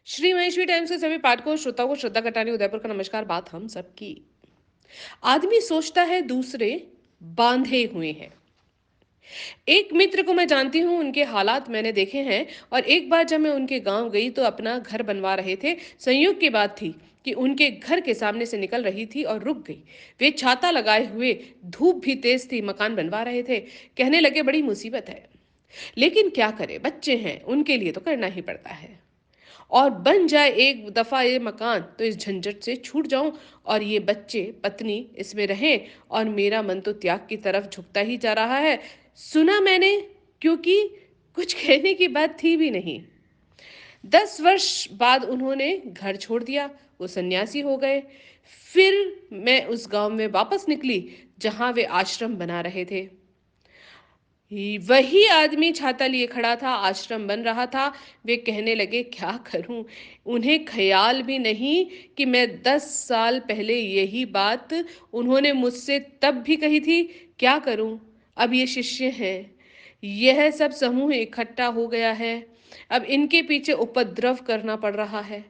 Shri Maheshwari times के सभी पाठकों और श्रोताओं को श्रद्धा कटानी उदयपुर का नमस्कार। बात हम सबकी। आदमी सोचता है दूसरे बांधे हुए हैं। एक मित्र को मैं जानती हूँ, उनके हालात मैंने देखे हैं। और एक बार जब मैं उनके गांव गई तो अपना घर बनवा रहे थे। संयोग की बात थी कि उनके घर के सामने से निकल रही थी और रुक गई। वे छाता लगाए हुए, धूप भी तेज थी, मकान बनवा रहे थे। कहने लगे बड़ी मुसीबत है, लेकिन क्या करें, बच्चे हैं, उनके लिए तो करना ही पड़ता है। और बन जाए एक दफा ये मकान तो इस झंझट से छूट जाऊं, और ये बच्चे पत्नी इसमें रहें। और मेरा मन तो त्याग की तरफ झुकता ही जा रहा है। सुना मैंने, क्योंकि कुछ कहने की बात थी भी नहीं। 10 वर्ष बाद उन्होंने घर छोड़ दिया, वो सन्यासी हो गए। फिर मैं उस गांव में वापस निकली जहां वे आश्रम बना रहे थे। वही आदमी छाता लिए खड़ा था, आश्रम बन रहा था। वे कहने लगे क्या करूं, उन्हें ख्याल भी नहीं कि मैं 10 साल पहले यही बात उन्होंने मुझसे तब भी कही थी। क्या करूं, अब ये शिष्य हैं, यह सब समूह इकट्ठा हो गया है। अब इनके पीछे उपद्रव करना पड़ रहा है,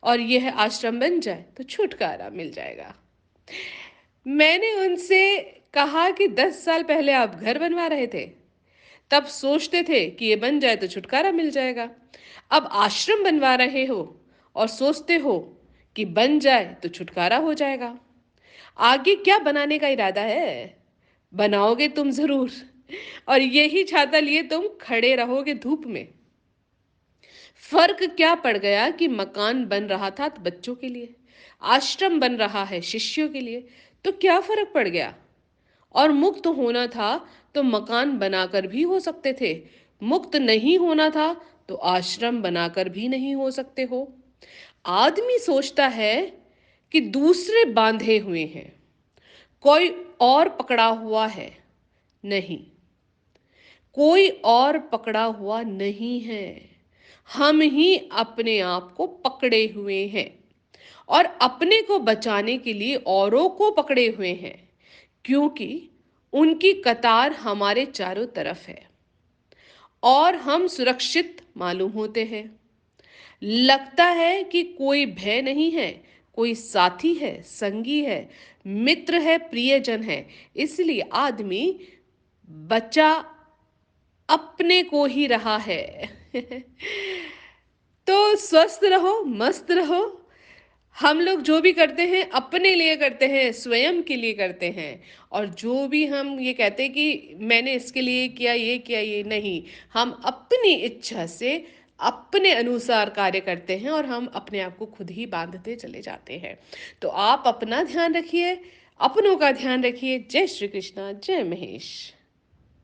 और यह आश्रम बन जाए तो छुटकारा मिल जाएगा। मैंने उनसे कहा कि 10 साल पहले आप घर बनवा रहे थे, तब सोचते थे कि ये बन जाए तो छुटकारा मिल जाएगा। अब आश्रम बनवा रहे हो और सोचते हो कि बन जाए तो छुटकारा हो जाएगा। आगे क्या बनाने का इरादा है? बनाओगे तुम जरूर, और यही छाता लिए तुम खड़े रहोगे धूप में। फर्क क्या पड़ गया कि मकान बन रहा था तो बच्चों के लिए, आश्रम बन रहा है शिष्यों के लिए, तो क्या फर्क पड़ गया? और मुक्त होना था तो मकान बनाकर भी हो सकते थे। मुक्त नहीं होना था तो आश्रम बनाकर भी नहीं हो सकते हो। आदमी सोचता है कि दूसरे बांधे हुए हैं, कोई और पकड़ा हुआ है। नहीं, कोई और पकड़ा हुआ नहीं है। हम ही अपने आप को पकड़े हुए हैं, और अपने को बचाने के लिए औरों को पकड़े हुए हैं, क्योंकि उनकी कतार हमारे चारों तरफ है और हम सुरक्षित मालूम होते हैं। लगता है कि कोई भय नहीं है, कोई साथी है, संगी है, मित्र है, प्रियजन है। इसलिए आदमी बचा अपने को ही रहा है। तो स्वस्थ रहो, मस्त रहो। हम लोग जो भी करते हैं अपने लिए करते हैं, स्वयं के लिए करते हैं। और जो भी हम ये कहते हैं कि मैंने इसके लिए किया, ये किया, ये नहीं। हम अपनी इच्छा से अपने अनुसार कार्य करते हैं, और हम अपने आप को खुद ही बांधते चले जाते हैं। तो आप अपना ध्यान रखिए, अपनों का ध्यान रखिए। जय श्री कृष्णा, जय महेश।